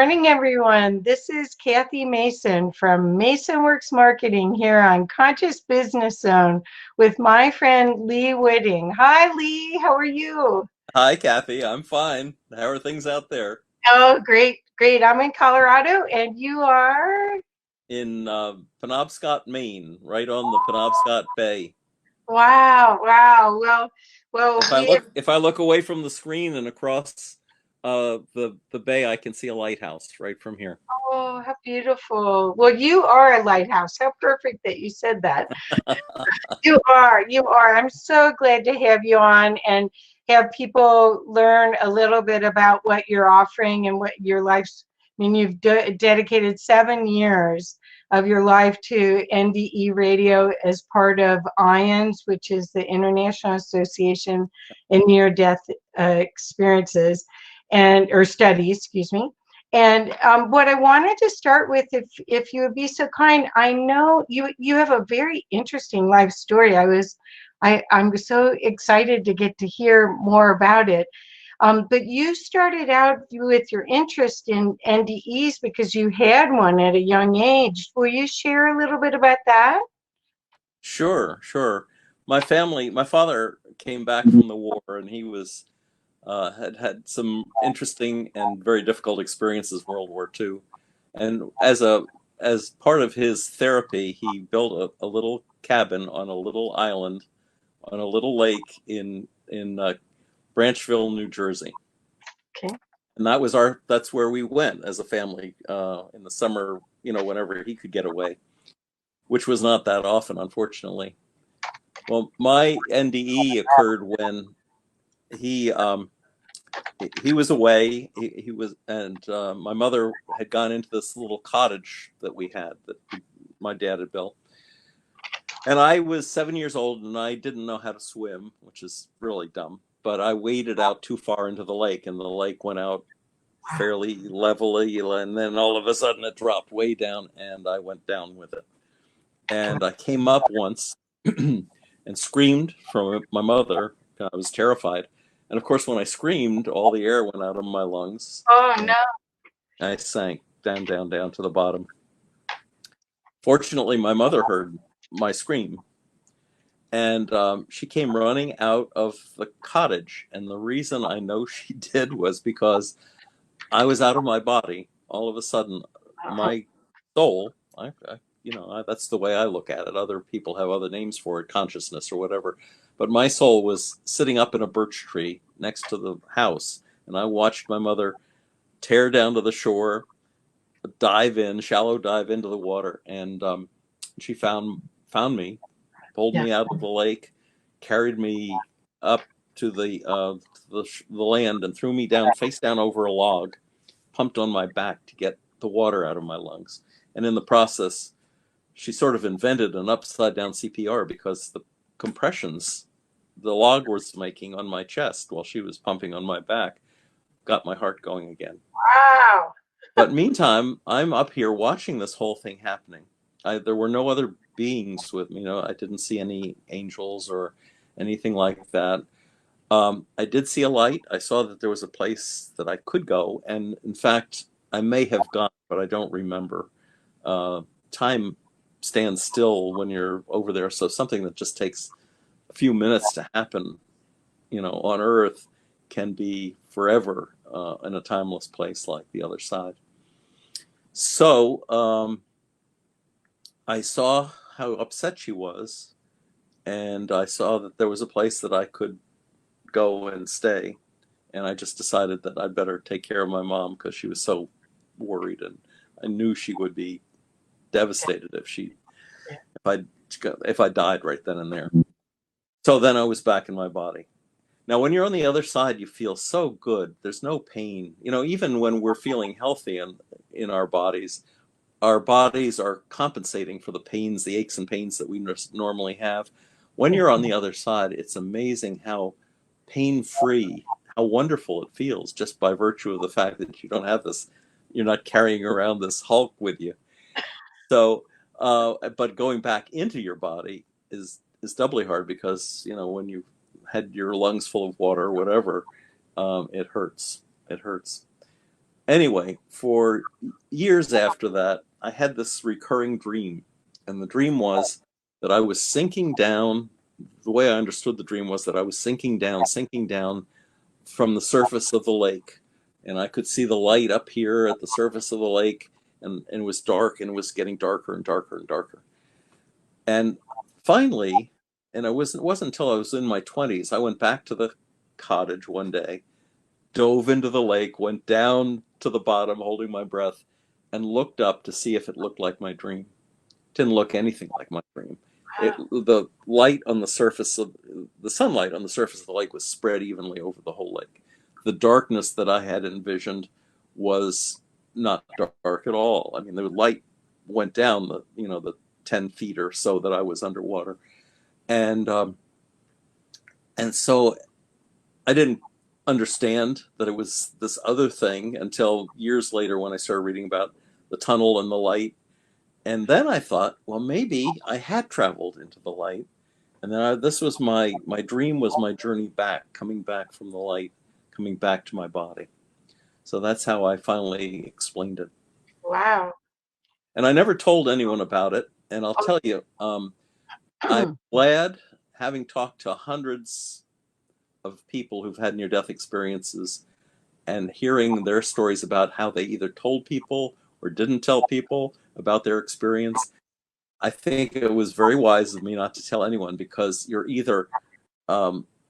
morning, everyone. This is Kathy Mason from Mason Works Marketing here on Conscious Business Zone with my friend Lee Witting. Hi, Lee. How are you? Hi, Kathy. I'm fine. How are things out there Oh, great, great. I'm in Colorado, and you are? in Penobscot, Maine, right on the Penobscot Bay? Wow, wow. Well, we have. If I look away from the screen and across the bay, I can see a lighthouse right from here. Oh, how beautiful. Well, you are a lighthouse. How perfect that you said that. You are, you are. I'm so glad to have you on and have people learn a little bit about what you're offering and what your life's. I mean, you've dedicated 7 years of your life to NDE Radio as part of IONS, which is the International Association in Near-Death Experiences and or Studies, excuse me. And what I wanted to start with, if you would be so kind, I know you have a very interesting life story. I'm so excited to get to hear more about it. But you started out with your interest in NDEs because you had one at a young age. Will you share a little bit about that? Sure, sure. My father came back from the war, and he was had some interesting and very difficult experiences in World War II. And as part of his therapy, he built a little cabin on a little island on a little lake in Branchville, New Jersey. Okay. And that's where we went as a family in the summer, whenever he could get away, which was not that often, unfortunately. Well, my NDE occurred when he he was away. He was, and my mother had gone into this little cottage that we had that my dad had built. And I was 7 years old, and I didn't know how to swim, which is really dumb. But I waded out too far into the lake, and the lake went out fairly levelly, and then all of a sudden it dropped way down, and I went down with it. And I came up once and screamed from my mother. I was terrified. And of course, when I screamed, all the air went out of my lungs. Oh And no. I sank down to the bottom. Fortunately, my mother heard my scream, and she came running out of the cottage. And the reason I know she did was because I was out of my body. All of a sudden, my soul, that's the way I look at it. Other people have other names for it, consciousness or whatever. But my soul was sitting up in a birch tree next to the house. And I watched my mother tear down to the shore, shallow dive into the water. And she found me, pulled Yeah. me out of the lake, carried me up to the land and threw me down, face down over a log, pumped on my back to get the water out of my lungs. And in the process, she sort of invented an upside down CPR because the compressions the log was making on my chest while she was pumping on my back got my heart going again. Wow. But meantime, I'm up here watching this whole thing happening. There were no other beings with me. I didn't see any angels or anything like that. I did see a light. I saw that there was a place that I could go. And in fact, I may have gone, but I don't remember. Time stands still when you're over there. So something that just takes a few minutes to happen, on Earth can be forever in a timeless place like the other side. So I saw how upset she was, and I saw that there was a place that I could go and stay. And I just decided that I'd better take care of my mom because she was so worried, and I knew she would be devastated if I died right then and there. So then I was back in my body. Now, when you're on the other side, you feel so good. There's no pain. Even when we're feeling healthy in our bodies are compensating for the pains, the aches and pains that we normally have. When you're on the other side, it's amazing how pain-free, how wonderful it feels just by virtue of the fact that you don't have this, you're not carrying around this Hulk with you. So, but going back into your body is doubly hard because, when you had your lungs full of water or whatever, it hurts. It hurts. Anyway, for years after that, I had this recurring dream. And the dream was that I was sinking down. The way I understood the dream was that I was sinking down from the surface of the lake. And I could see the light up here at the surface of the lake, and it was dark, and it was getting darker and darker and darker. And finally, and it wasn't until I was in my 20s, I went back to the cottage one day, dove into the lake, went down to the bottom holding my breath, and looked up to see if it looked like my dream. It didn't look anything like my dream. The light on the surface of the sunlight on the surface of the lake was spread evenly over the whole lake. The darkness that I had envisioned was not dark at all. I mean, the light went down the 10 feet or so that I was underwater, and so I didn't understand that it was this other thing until years later when I started reading about the tunnel and the light. And then I thought, well, maybe I had traveled into the light. And then this was my dream, was my journey back, coming back from the light, coming back to my body. So that's how I finally explained it. Wow. And I never told anyone about it. And I'll tell you, I'm glad, having talked to hundreds of people who've had near-death experiences and hearing their stories about how they either told people or didn't tell people about their experience. I think it was very wise of me not to tell anyone, because you're either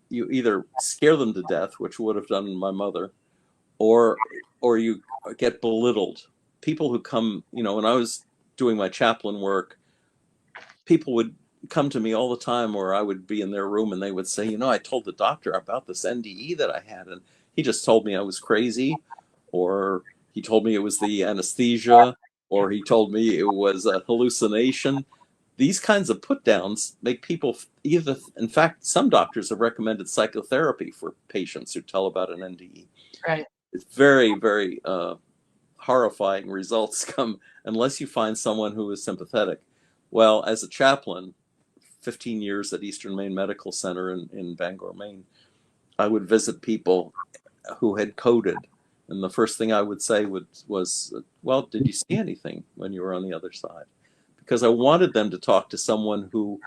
you either scare them to death, which would have done my mother, or you get belittled. People who come, when I was doing my chaplain work, people would come to me all the time, or I would be in their room and they would say, I told the doctor about this NDE that I had, and he just told me I was crazy, or he told me it was the anesthesia, or he told me it was a hallucination. These kinds of put downs make people either, in fact, some doctors have recommended psychotherapy for patients who tell about an NDE. Right. It's very, very horrifying results come unless you find someone who is sympathetic. Well, as a chaplain, 15 years at Eastern Maine Medical Center in Bangor, Maine, I would visit people who had coded. And the first thing I would say was, well, did you see anything when you were on the other side? Because I wanted them to talk to someone who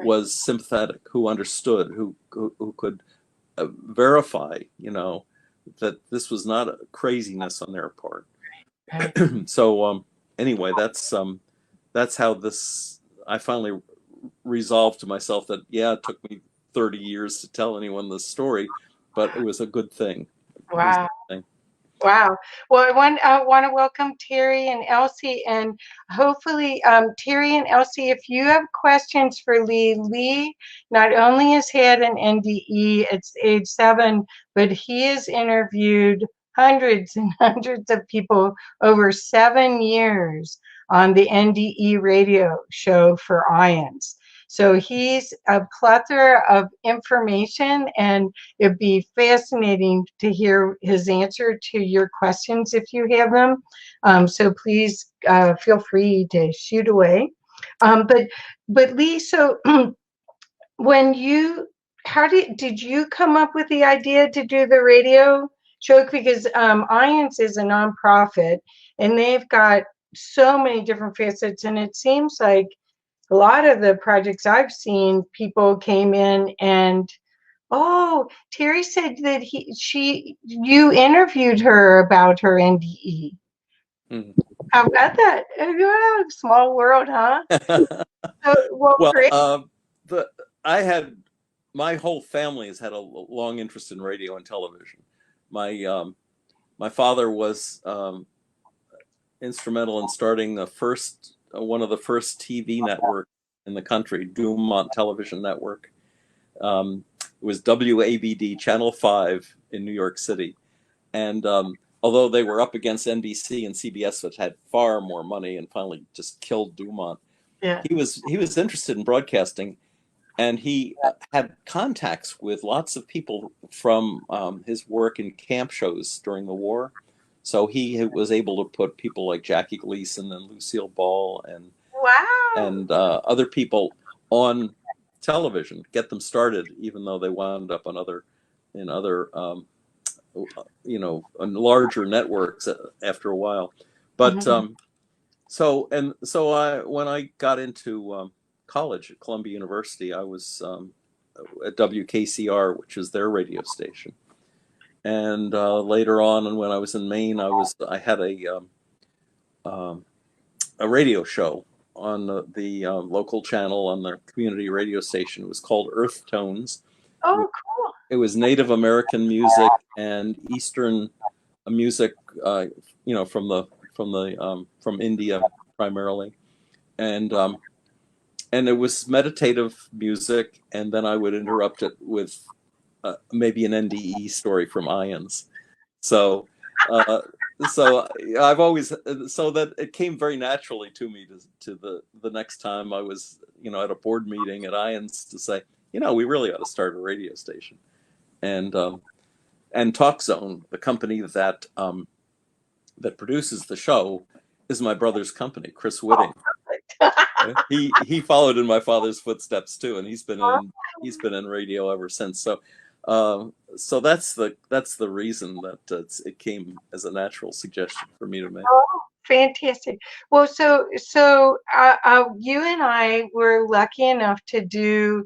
was sympathetic, who understood, who could verify, that this was not a craziness on their part. So anyway, that's how I finally resolved to myself that, it took me 30 years to tell anyone this story, but it was a good thing. Wow. Wow. Well, I want to welcome Terry and Elsie, and hopefully Terry and Elsie, if you have questions for Lee not only has had an NDE at age 7, but he has interviewed hundreds and hundreds of people over 7 years on the NDE radio show for IONS. So he's a plethora of information, and it'd be fascinating to hear his answer to your questions if you have them. So please feel free to shoot away. But Lee, so when did you come up with the idea to do the radio show? Because IONS is a nonprofit, and they've got so many different facets, and it seems like a lot of the projects I've seen, people came in and, Terry said that you interviewed her about her NDE. Mm-hmm. How about that? Yeah, small world, huh? My whole family has had a long interest in radio and television. My father was instrumental in starting one of the first TV networks in the country, Dumont Television Network. It was WABD, Channel 5 in New York City. And although they were up against NBC and CBS, which had far more money and finally just killed Dumont, he was interested in broadcasting. And he had contacts with lots of people from his work in camp shows during the war. So he was able to put people like Jackie Gleason and Lucille Ball and other people on television, get them started, even though they wound up in other on larger networks after a while. But when I got into college at Columbia University, I was at WKCR, which is their radio station. And later on, and when I was in Maine, I had a radio show on the local channel on the community radio station. It was called Earth Tones. Oh, cool. It was Native American music and Eastern music, from India primarily, and it was meditative music, and then I would interrupt it with maybe an NDE story from Ions. So I've always, so that it came very naturally to me to the next time I was at a board meeting at Ions to say, we really ought to start a radio station. And Talk Zone, the company that produces the show, is my brother's company, Chris Witting. He followed in my father's footsteps too, and he's been in radio ever since. So that's the reason that it came as a natural suggestion for me to make. Oh, fantastic. Well, so you and I were lucky enough to do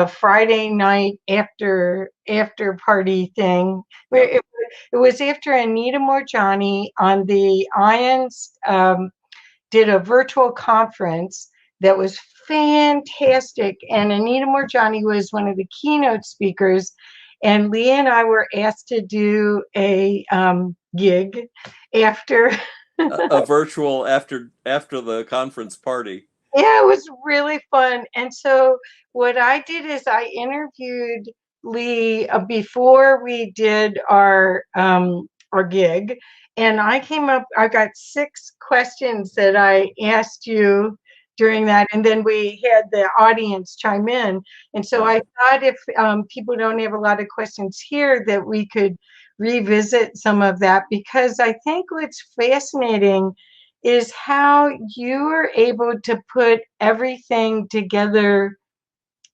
Friday night after party thing. It was after Anita Morjani on the Ions did a virtual conference that was fantastic, and Anita Morjani was one of the keynote speakers, and Lee and I were asked to do a gig after a virtual after the conference party. Yeah, it was really fun. And so what I did is I interviewed Lee before we did our gig, and I got 6 questions that I asked you during that, and then we had the audience chime in. And so I thought if people don't have a lot of questions here, that we could revisit some of that, because I think what's fascinating is how you are able to put everything together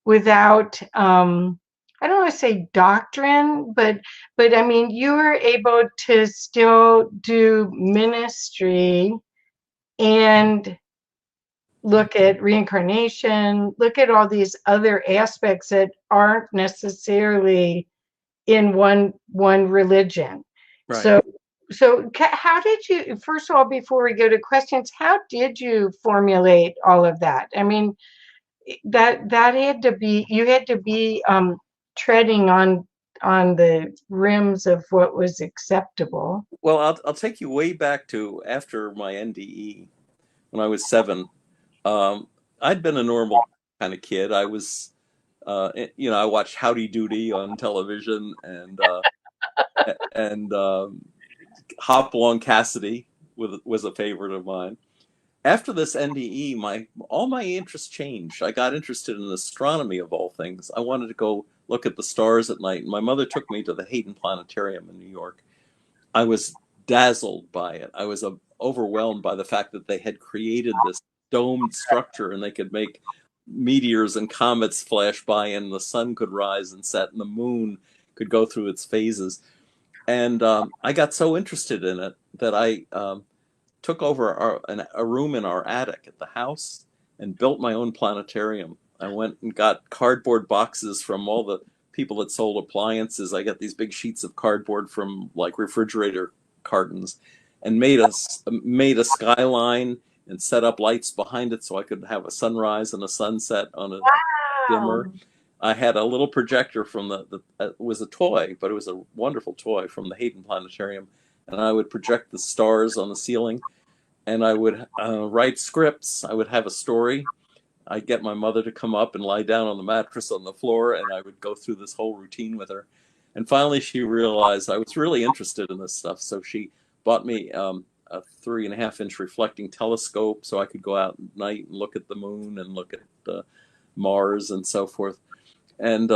without, I don't want to say doctrine, but I mean, you were able to still do ministry and look at reincarnation, look at all these other aspects that aren't necessarily in one religion. Right. So how did you, first of all, before we go to questions, how did you formulate all of that? I mean, that had to be, you had to be treading on the rims of what was acceptable. Well, I'll take you way back to after my NDE, when I was 7. I'd been a normal kind of kid. I was, I watched Howdy Doody on television, and Hopalong Cassidy was a favorite of mine. After this NDE, all my interests changed. I got interested in astronomy, of all things. I wanted to go look at the stars at night. My mother took me to the Hayden Planetarium in New York. I was dazzled by it. I was overwhelmed by the fact that they had created this domed structure, and they could make meteors and comets flash by, and the sun could rise and set, and the moon could go through its phases. And I got so interested in it that I took over a room in our attic at the house and built my own planetarium. I went and got cardboard boxes from all the people that sold appliances. I got these big sheets of cardboard from like refrigerator cartons, and made a skyline and set up lights behind it so I could have a sunrise and a sunset on a dimmer. I had a little projector from it was a toy, but it was a wonderful toy from the Hayden Planetarium. And I would project the stars on the ceiling, and I would write scripts. I would have a story. I'd get my mother to come up and lie down on the mattress on the floor, and I would go through this whole routine with her. And finally, she realized I was really interested in this stuff. So she bought me a 3.5-inch reflecting telescope so I could go out at night and look at the moon and look at Mars and so forth. And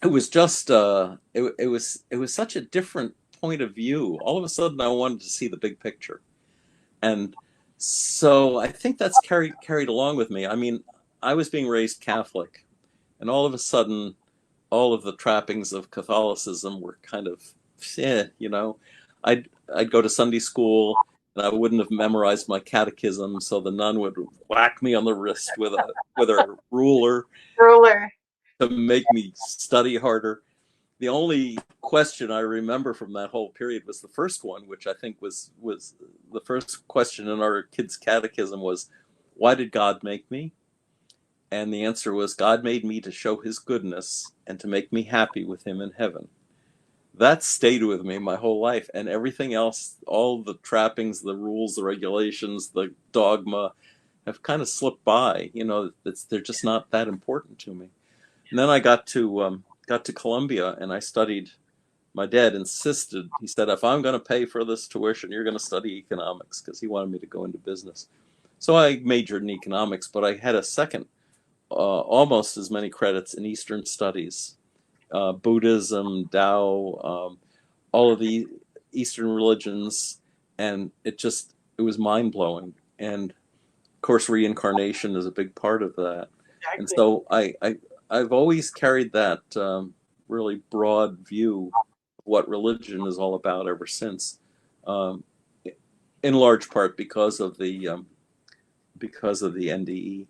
it was just, it was such a different point of view. All of a sudden, I wanted to see the big picture. And so I think that's carried along with me. I mean, I was being raised Catholic, and all of a sudden, all of the trappings of Catholicism were kind of yeah, I'd go to Sunday school and I wouldn't have memorized my catechism, so the nun would whack me on the wrist with a ruler to make me study harder. The only question I remember from that whole period was the first one, which I think was the first question in our kids' catechism was, why did God make me? And the answer was, God made me to show his goodness and to make me happy with him in heaven. That stayed with me my whole life, and everything else, all the trappings, the rules, the regulations, the dogma have kind of slipped by. They're just not that important to me. And then I got to Columbia and I studied. My dad insisted, he said, if I'm going to pay for this tuition, you're going to study economics, because he wanted me to go into business. So I majored in economics, but I had a second, almost as many credits in Eastern Studies, Buddhism, Tao, all of the Eastern religions, and it was mind-blowing. And of course, reincarnation is a big part of that. Exactly. And so I've always carried that really broad view of what religion is all about ever since, in large part because of the NDE.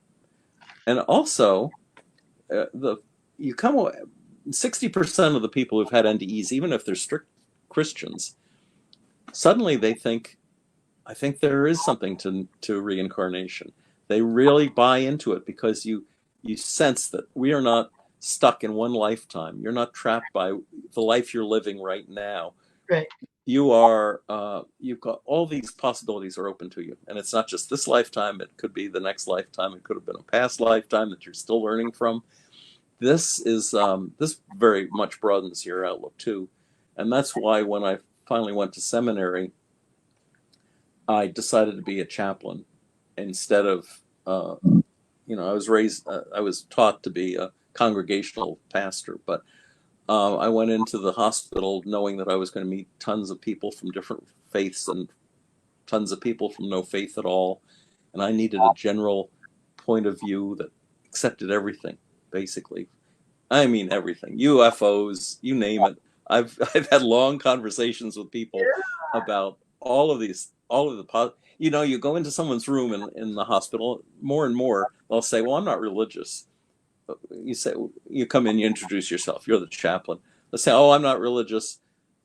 And also, 60% of the people who've had NDEs, even if they're strict Christians, suddenly they think, I think there is something to reincarnation. They really buy into it because you sense that we are not stuck in one lifetime. You're not trapped by the life you're living right now. Right. You are, you've got all these possibilities are open to you. And it's not just this lifetime. It could be the next lifetime. It could have been a past lifetime that you're still learning from. This very much broadens your outlook too. And that's why when I finally went to seminary, I decided to be a chaplain instead of, I was taught to be a congregational pastor, but I went into the hospital knowing that I was going to meet tons of people from different faiths and tons of people from no faith at all. And I needed a general point of view that accepted everything, basically. I mean, everything, UFOs, you name it. I've had long conversations with people about all of the, you go into someone's room in the hospital, more and more, they'll say, well, I'm not religious. You come in, you introduce yourself, you're the chaplain. They'll say, oh, I'm not religious,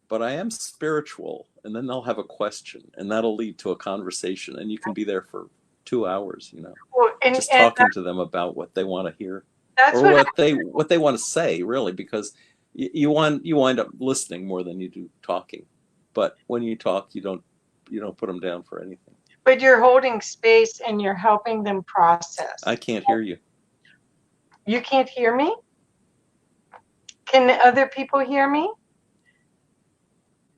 but I am spiritual. And then they'll have a question, and that'll lead to a conversation, and you can be there for 2 hours, just talking to them about what they want to hear. Or what they want to say, really, because you wind up listening more than you do talking. But when you talk, you don't put them down for anything. But you're holding space and you're helping them process. I can't hear you. You can't hear me? Can other people hear me?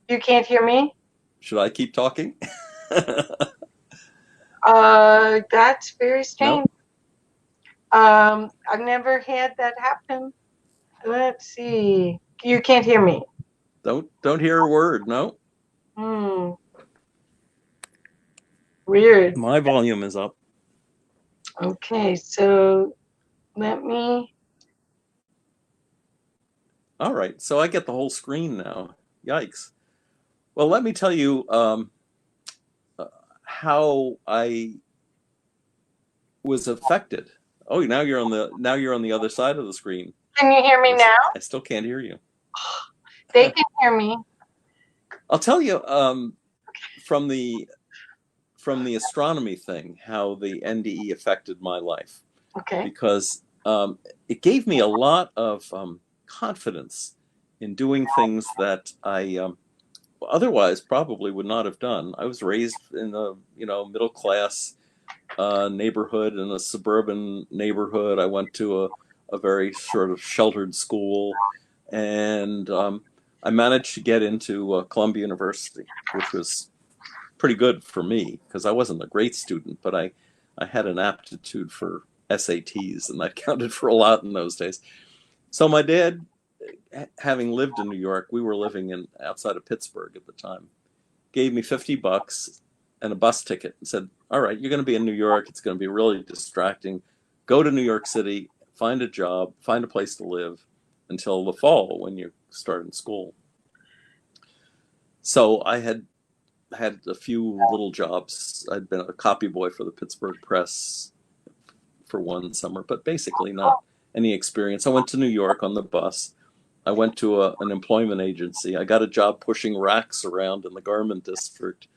You can't hear me? Should I keep talking? That's very strange. No? I've never had that happen. Let's see. You can't hear me. Don't hear a word. No. Weird. My volume is up. Okay, so let me. All right, so I get the whole screen now. Yikes. Well, let me tell you how I was affected. Oh, now you're on the other side of the screen. Can you hear me now? I still can't hear you. They can hear me. I'll tell you from the astronomy thing how the NDE affected my life. Okay. Because it gave me a lot of confidence in doing things that I otherwise probably would not have done. I was raised in a middle class neighborhood, in a suburban neighborhood. I went to a very sort of sheltered school, and I managed to get into Columbia University, which was pretty good for me because I wasn't a great student, but I had an aptitude for SATs, and that counted for a lot in those days. So my dad, having lived in New York, we were living outside of Pittsburgh at the time, gave me $50 and a bus ticket and said, all right, you're going to be in New York. It's going to be really distracting. Go to New York City, find a job, find a place to live until the fall when you start in school. So I had a few little jobs. I'd been a copy boy for the Pittsburgh Press for one summer, but basically not any experience. I went to New York on the bus. I went to an employment agency. I got a job pushing racks around in the garment district.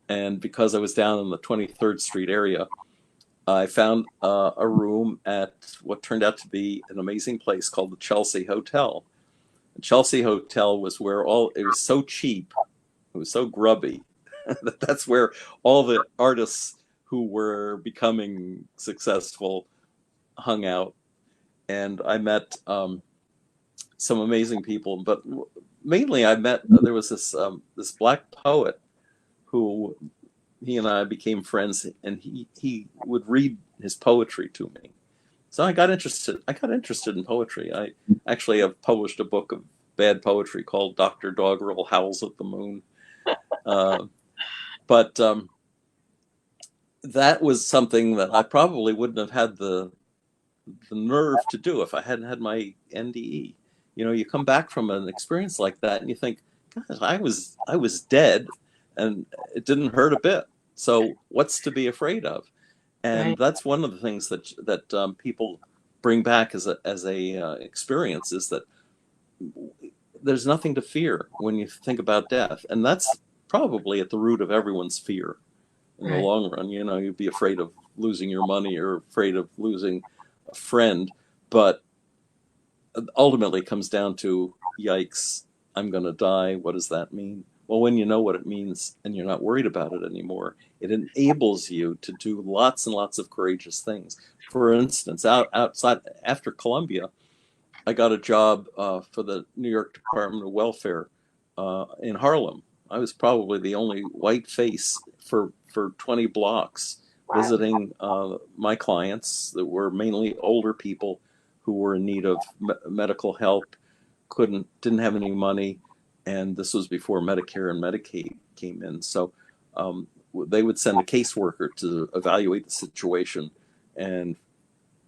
And because I was down in the 23rd Street area, I found a room at what turned out to be an amazing place called the Chelsea Hotel. The Chelsea Hotel was where it was so cheap, it was so grubby, that's where all the artists who were becoming successful hung out. And I met some amazing people, but mainly there was this black poet who he and I became friends, and he would read his poetry to me. So I got interested in poetry. I actually have published a book of bad poetry called Dr. Doggerel Howls at the Moon. But that was something that I probably wouldn't have had the nerve to do if I hadn't had my NDE. You know, you come back from an experience like that and you think, gosh, I was dead and it didn't hurt a bit. So what's to be afraid of? And that's one of the things that people bring back as a experience, is that there's nothing to fear when you think about death. And that's probably at the root of everyone's fear in the long run. You know, you'd be afraid of losing your money or afraid of losing a friend, but ultimately it comes down to, yikes, I'm going to die. What does that mean? Well, when you know what it means and you're not worried about it anymore, it enables you to do lots and lots of courageous things. For instance, outside after Columbia, I got a job for the New York Department of Welfare in Harlem. I was probably the only white face for 20 blocks visiting my clients that were mainly older people who were in need of medical help, didn't have any money. And this was before Medicare and Medicaid came in. So they would send a caseworker to evaluate the situation. And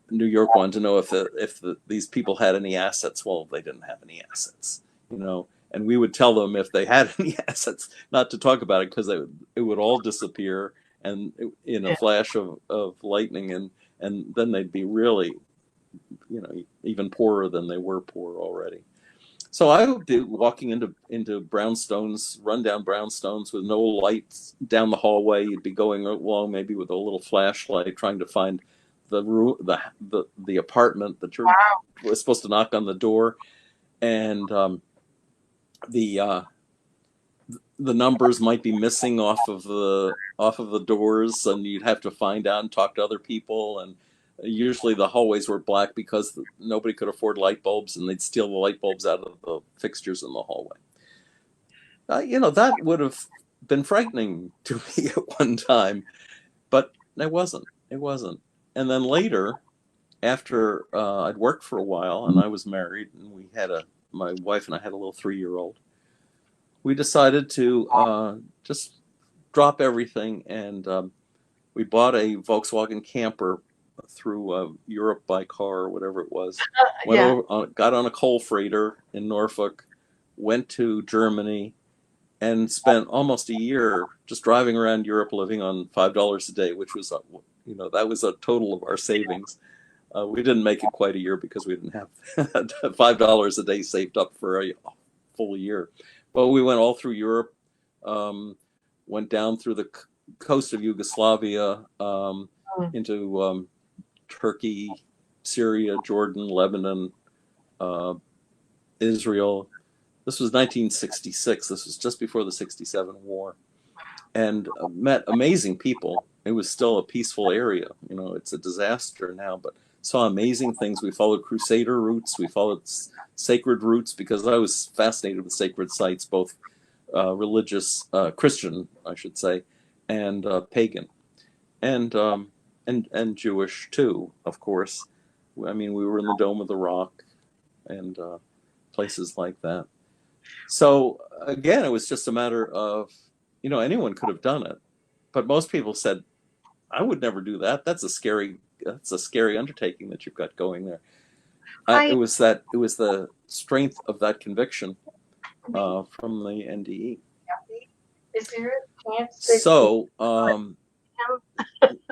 New York wanted to know if these people had any assets. Well, they didn't have any assets, you know. And we would tell them if they had any assets, not to talk about it, because it would all disappear and in a flash of lightning. And then they'd be really, you know, even poorer than they were poor already. So I would be walking into brownstones, rundown brownstones with no lights down the hallway. You'd be going along maybe with a little flashlight, trying to find the apartment that you're was supposed to knock on the door, and the numbers might be missing off of the doors, and you'd have to find out and talk to other people. And usually the hallways were black because nobody could afford light bulbs, and they'd steal the light bulbs out of the fixtures in the hallway. You know, that would have been frightening to me at one time, but it wasn't. And then later, after I'd worked for a while and I was married, and my wife and I had a little 3-year-old, we decided to just drop everything, and we bought a Volkswagen camper through Europe by car or whatever it was. Got on a coal freighter in Norfolk, went to Germany, and spent almost a year just driving around Europe, living on $5 a day, which was, you know, that was a total of our savings. We didn't make it quite a year because we didn't have $5 a day saved up for a full year. But we went all through Europe, went down through the coast of Yugoslavia, into Turkey, Syria, Jordan, Lebanon, Israel. This was 1966. This was just before the 67 war. And met amazing people. It was still a peaceful area. You know, it's a disaster now, but saw amazing things. We followed Crusader routes. We followed sacred routes, because I was fascinated with sacred sites, both religious, Christian, I should say, and pagan, and Jewish too, of course. I mean, we were in the Dome of the Rock and places like that. So again, it was just a matter of, you know, anyone could have done it, but most people said, I would never do that. That's a scary undertaking that you've got going there. It was the strength of that conviction from the NDE. Is there a chance that So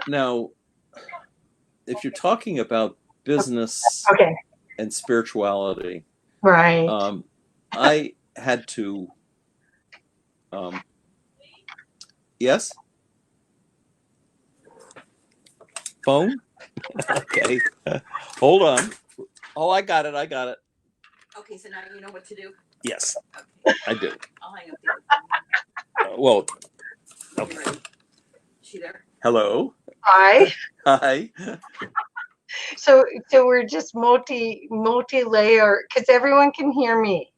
now, if you're talking about business okay, and spirituality, right. I had to. Yes. Phone. Okay. Hold on. Oh, I got it. I got it. Okay, so now you know what to do? Yes, Okay, I do. I'll hang up the other phone. Well, Okay. Ready? Is she there? hello. Hi. Hi. So we're just multi-layer because everyone can hear me,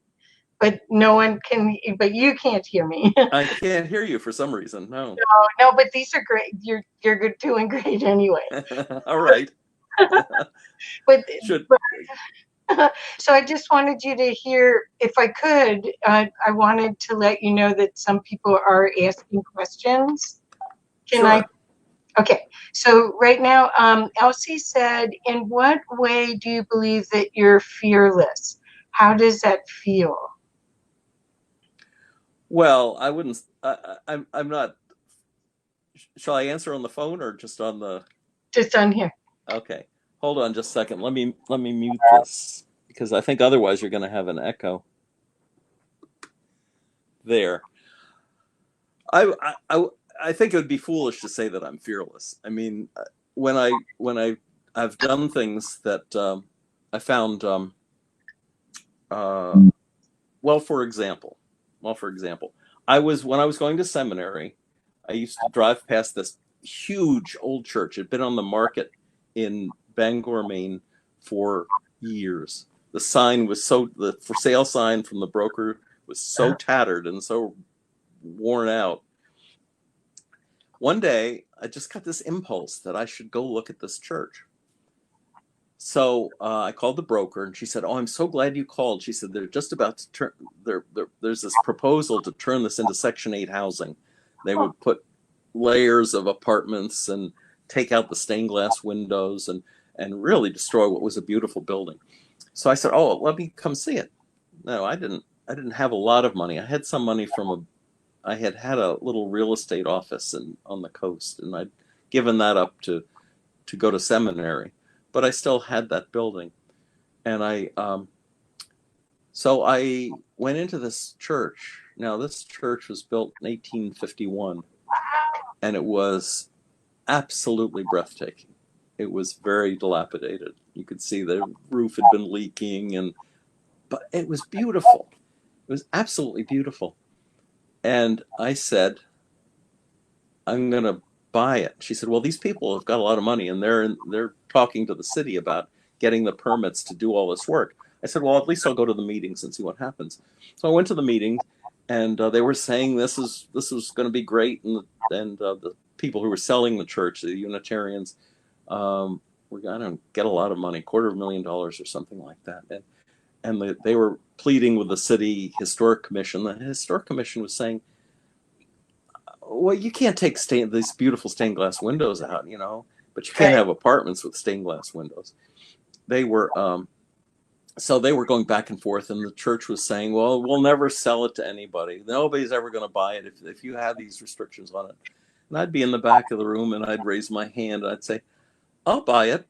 but no one can. But you can't hear me. I can't hear you for some reason. No. No, but these are great. You're doing great anyway. All right. But Should. so I just wanted you to hear, if I could, I wanted to let you know that some people are asking questions. Can Sure. I? Okay. So right now, Elsie said, in what way do you believe that you're fearless? How does that feel? Well, I wouldn't. I'm not. Shall I answer on the phone or just on the? Just on here. Okay. Hold on just a second. Let me mute this because I think otherwise you're going to have an echo. There. I think it would be foolish to say that I'm fearless. I mean, when I've done things that I found, well, for example, when I was going to seminary, I used to drive past this huge old church. It had been on the market in Bangor, Maine for years. The sign was the for sale sign from the broker was so tattered and so worn out. One day, I just got this impulse that I should go look at this church. So I called the broker, and she said, "Oh, I'm so glad you called." She said, "They're just about to turn. There's this proposal to turn this into Section 8 housing. They would put layers of apartments and take out the stained glass windows and really destroy what was a beautiful building." So I said, "Oh, let me come see it." No, I didn't have a lot of money. I had some money from I had a little real estate office on the coast, and I'd given that up to go to seminary, but I still had that building. And so I went into this church. Now, this church was built in 1851, and it was absolutely breathtaking. It was very dilapidated. You could see the roof had been leaking, but it was beautiful. It was absolutely beautiful. And I said, "I'm going to buy it." She said, "Well, these people have got a lot of money, and they're talking to the city about getting the permits to do all this work." I said, "Well, at least I'll go to the meetings and see what happens." So I went to the meeting, and they were saying this was going to be great, and the people who were selling the church, the Unitarians, were going to get a lot of money, $250,000 or something like that, and they were pleading with the city historic commission. The historic commission was saying, "Well, you can't take these beautiful stained glass windows out, but you can't have apartments with stained glass windows." They were so they were going back and forth, and the church was saying, "Well, we'll never sell it to anybody. Nobody's ever going to buy it if you have these restrictions on it." And I'd be in the back of the room, and I'd raise my hand, and I'd say, "I'll buy it."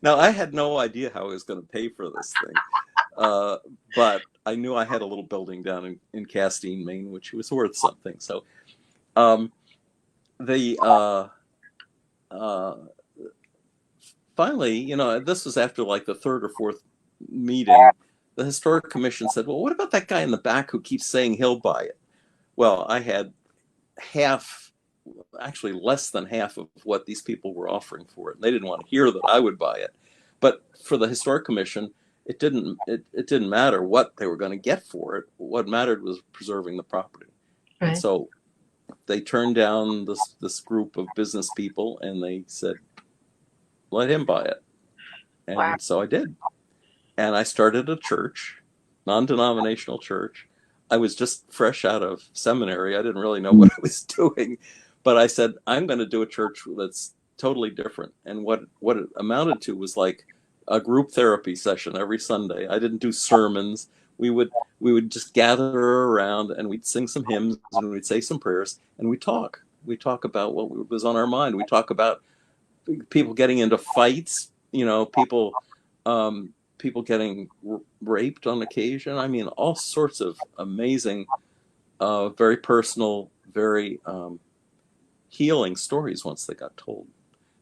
Now, I had no idea how I was going to pay for this thing, but I knew I had a little building down in Castine, Maine, which was worth something. So finally, this was after like the third or fourth meeting, the historic commission said, "Well, what about that guy in the back who keeps saying he'll buy it?" Well, I had actually less than half of what these people were offering for it. They didn't want to hear that I would buy it. But for the historic commission, it didn't matter what they were going to get for it. What mattered was preserving the property. Right. And so they turned down this group of business people, and they said, "Let him buy it." And wow. So I did. And I started a church, non-denominational church. I was just fresh out of seminary. I didn't really know what I was doing. But I said, I'm going to do a church that's totally different. And what it amounted to was like a group therapy session every Sunday. I didn't do sermons. we would just gather around and we'd sing some hymns and we'd say some prayers and we'd talk. We talk about what was on our mind. We talk about people getting into fights, people getting raped on occasion. I mean, all sorts of amazing, very personal, very healing stories once they got told.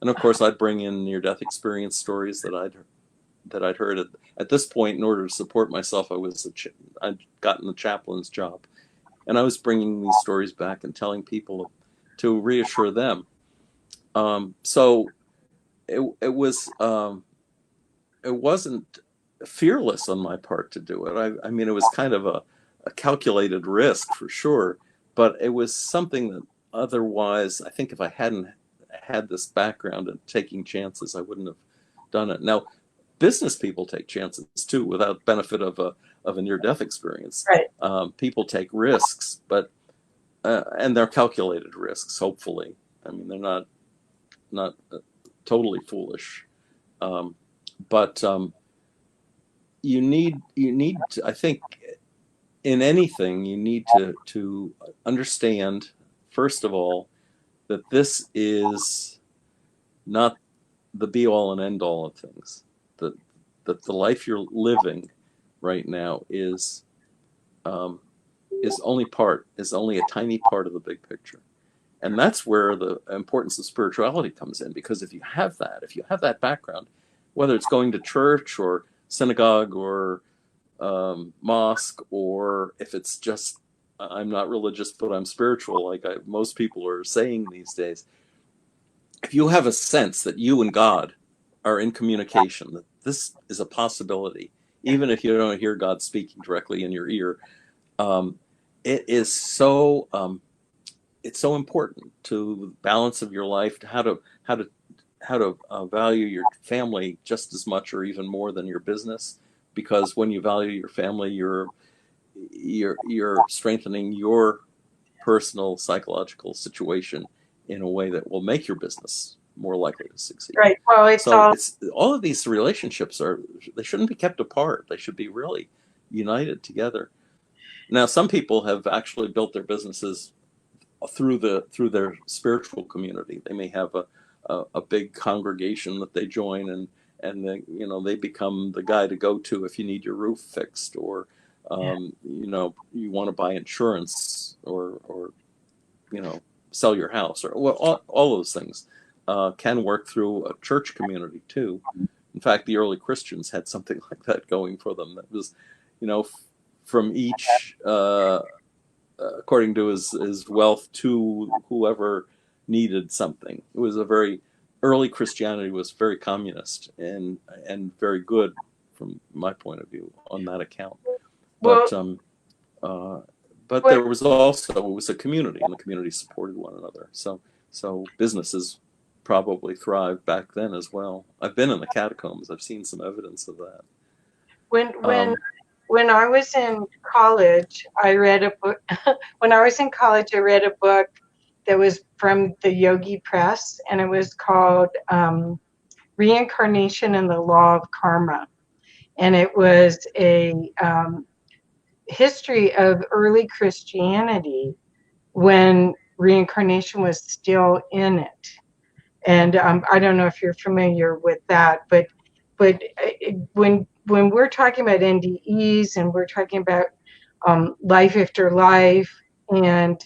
And of course, I'd bring in near-death experience stories that I'd heard. At this point, in order to support myself, I'd gotten the chaplain's job, and I was bringing these stories back and telling people to reassure them. So it wasn't fearless on my part to do it. I mean, it was kind of a calculated risk for sure, but it was something that otherwise, I think if I hadn't had this background in taking chances, I wouldn't have done it. Now, business people take chances too, without benefit of a near-death experience. Right. People take risks, but and they're calculated risks. Hopefully, I mean they're not totally foolish, but you need to, I think, in anything you need to understand first of all that this is not the be-all and end-all of things. That the life you're living right now is only a tiny part of the big picture. And that's where the importance of spirituality comes in, because if you have that background, whether it's going to church or synagogue or mosque, or if it's just I'm not religious but I'm spiritual, like most people are saying these days, if you have a sense that you and God are in communication, that this is a possibility, even if you don't hear God speaking directly in your ear, it is so it's so important to the balance of your life, to how to value your family just as much or even more than your business, because when you value your family, you're strengthening your personal psychological situation in a way that will make your business more likely to succeed. Right. Well, it's all of these relationships they shouldn't be kept apart. They should be really united together. Now, some people have actually built their businesses through their spiritual community. They may have a big congregation that they join, and they become the guy to go to if you need your roof fixed, or you want to buy insurance, or sell your house, or all those things can work through a church community too. In fact, the early Christians had something like that going for them. That was, from each, according to his wealth, to whoever needed something. It was early Christianity was very communist and very good from my point of view on that account. But there was also, it was a community, and the community supported one another. So businesses probably thrived back then as well. I've been in the catacombs. I've seen some evidence of that. When I was in college, I read a book. When I was in college, I read a book that was from the Yogi Press, and it was called Reincarnation and the Law of Karma. And it was a history of early Christianity when reincarnation was still in it. And I don't know if you're familiar with that, but when we're talking about NDEs and we're talking about life after life, and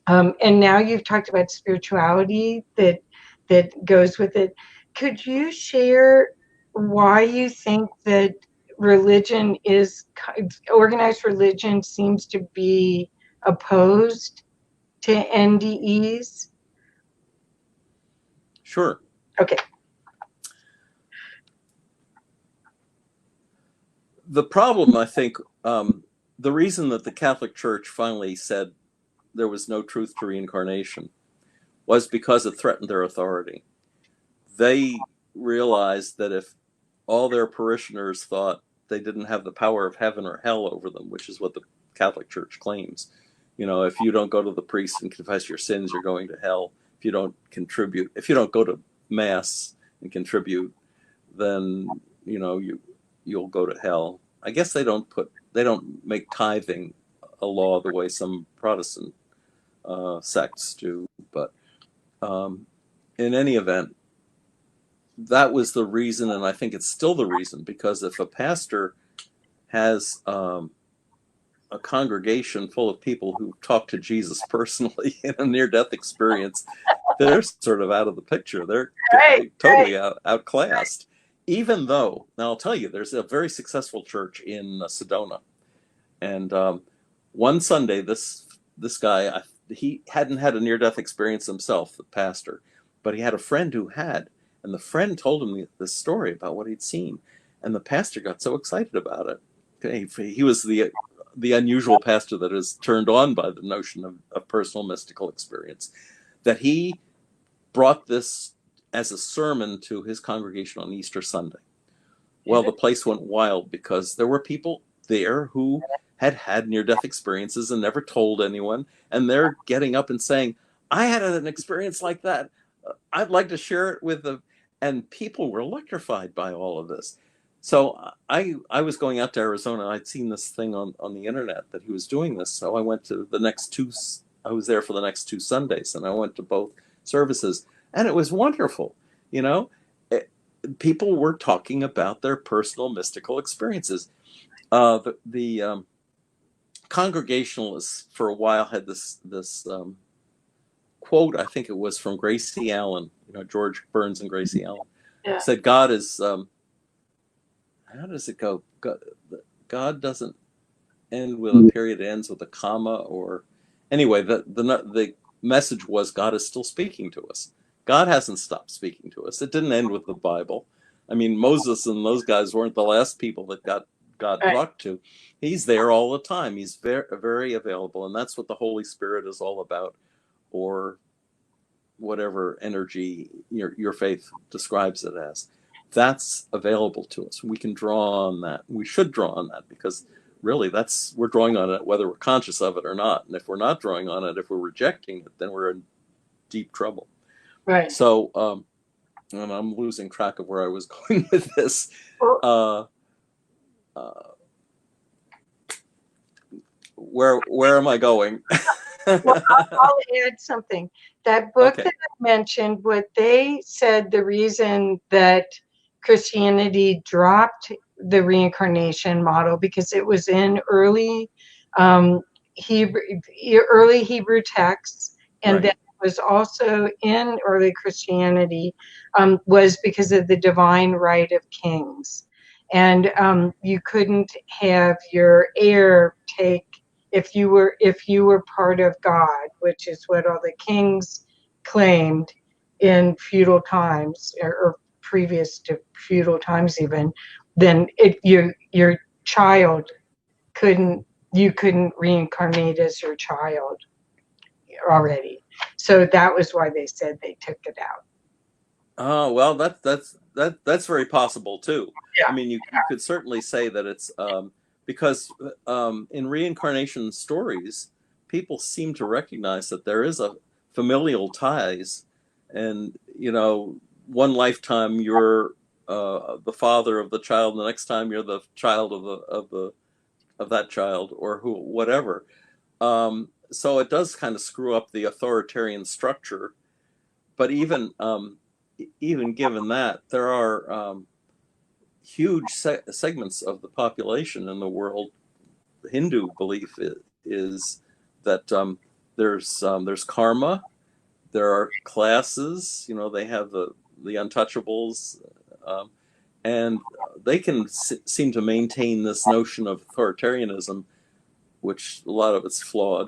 now you've talked about spirituality that goes with it, could you share why you think that organized religion seems to be opposed to NDEs? Sure. Okay. The problem, I think, the reason that the Catholic Church finally said there was no truth to reincarnation was because it threatened their authority. They realized that if all their parishioners thought they didn't have the power of heaven or hell over them, which is what the Catholic Church claims, if you don't go to the priest and confess your sins, you're going to hell. If you don't go to Mass and contribute, then you'll go to hell. I guess they don't make tithing a law the way some Protestant sects do. But in any event, that was the reason, and I think it's still the reason, because if a pastor has a congregation full of people who talk to Jesus personally in a near-death experience, they're sort of out of the picture. They're totally outclassed. Even though, now I'll tell you, there's a very successful church in Sedona, and one Sunday, this guy, he hadn't had a near-death experience himself, the pastor, but he had a friend who had, and the friend told him this story about what he'd seen, and the pastor got so excited about it. He was the unusual pastor that is turned on by the notion of personal mystical experience, that he brought this as a sermon to his congregation on Easter Sunday. Well, the place went wild because there were people there who had near-death experiences and never told anyone, and they're getting up and saying, I had an experience like that. I'd like to share it with them. And people were electrified by all of this. So I was going out to Arizona. I'd seen this thing on the internet that he was doing this. So I went to I was there for the next 2 Sundays, and I went to both services, and it was wonderful. You know, people were talking about their personal mystical experiences. The Congregationalists for a while had this quote, I think it was from Gracie Allen, George Burns and Gracie Allen, said God is, how does it go? God doesn't end with a period, it ends with a comma, or anyway, the message was God is still speaking to us. God hasn't stopped speaking to us. It didn't end with the Bible. I mean, Moses and those guys weren't the last people that God talked to. He's there all the time. He's very, very available. And that's what the Holy Spirit is all about, or whatever energy your faith describes it as. That's available to us. We can draw on that. We should draw on that, because really we're drawing on it whether we're conscious of it or not. And if we're not drawing on it, if we're rejecting it, then we're in deep trouble. Right. So, and I'm losing track of where I was going with this. Where am I going? Well, I'll add something. That book that I mentioned, what they said, the reason that Christianity dropped the reincarnation model, because it was in early Hebrew texts, and then it was also in early Christianity, was because of the divine right of kings. And you couldn't have your heir take, if you were part of God, which is what all the kings claimed in feudal times, or previous to feudal times even, then your child you couldn't reincarnate as your child already. So that was why they said they took it out. Oh, well, that's very possible too. Yeah. I mean, you could certainly say that it's because in reincarnation stories, people seem to recognize that there is a familial ties, and one lifetime you're the father of the child, and the next time you're the child of that child, or whatever. So it does kind of screw up the authoritarian structure. But even given that, there are huge segments of the population in the world. The Hindu belief is that there's karma, there are classes. They have the untouchables, and they can seem to maintain this notion of authoritarianism, which a lot of it's flawed.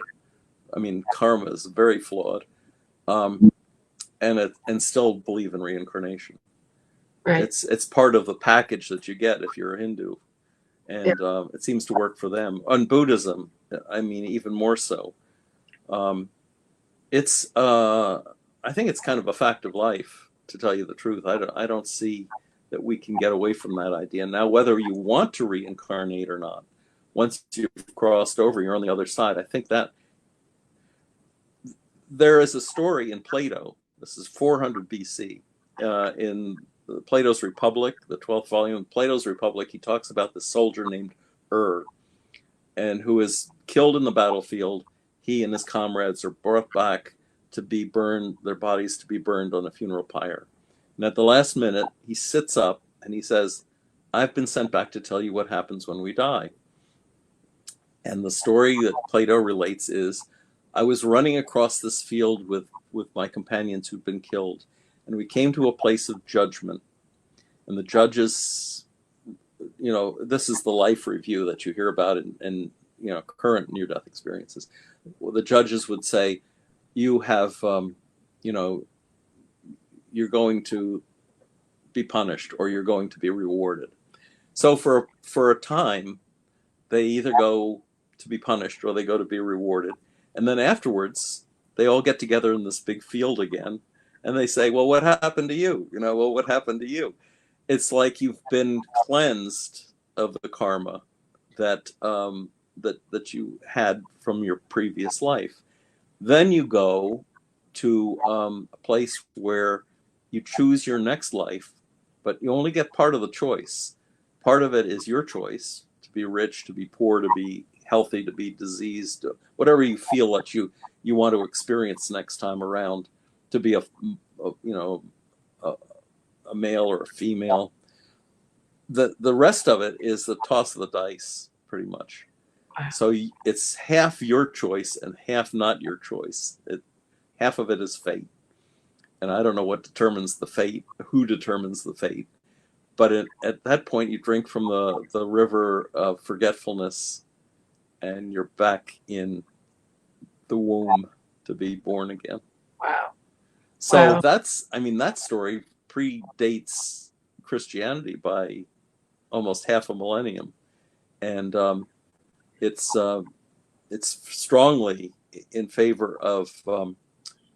I mean, karma is very flawed, and still believe in reincarnation. Right. It's part of the package that you get if you're a Hindu, and it seems to work for them. On Buddhism, I mean, even more so. I think it's kind of a fact of life, to tell you the truth. I don't see that we can get away from that idea. Now, whether you want to reincarnate or not, once you've crossed over, you're on the other side. I think that there is a story in Plato. This is 400 BC in Plato's Republic, the 12th volume of Plato's Republic. He talks about this soldier named and who is killed in the battlefield. He and his comrades are brought back to be burned, their bodies to be burned on a funeral pyre. And at the last minute, he sits up and he says, "I've been sent back to tell you what happens when we die." And the story that Plato relates is, I was running across this field with my companions who'd been killed, and we came to a place of judgment. And the judges, this is the life review that you hear about in current near-death experiences. Well, the judges would say, you have, you're going to be punished or you're going to be rewarded. So for a time, they either go to be punished or they go to be rewarded. And then afterwards, they all get together in this big field again, and they say, well, what happened to you? What happened to you? It's like you've been cleansed of the karma that you had from your previous life. Then you go to a place where you choose your next life, but you only get part of the choice. Part of it is your choice to be rich, to be poor, to be healthy, to be diseased, whatever you feel that you want to experience next time around, to be a male or a female. The rest of it is the toss of the dice, pretty much. So it's half your choice and half not your choice. Half of it is fate. And I don't know what determines the fate, who determines the fate. But at that point, you drink from the river of forgetfulness, and you're back in the womb to be born again. Wow. So Wow. that story predates Christianity by almost half a millennium. And it's strongly in favor of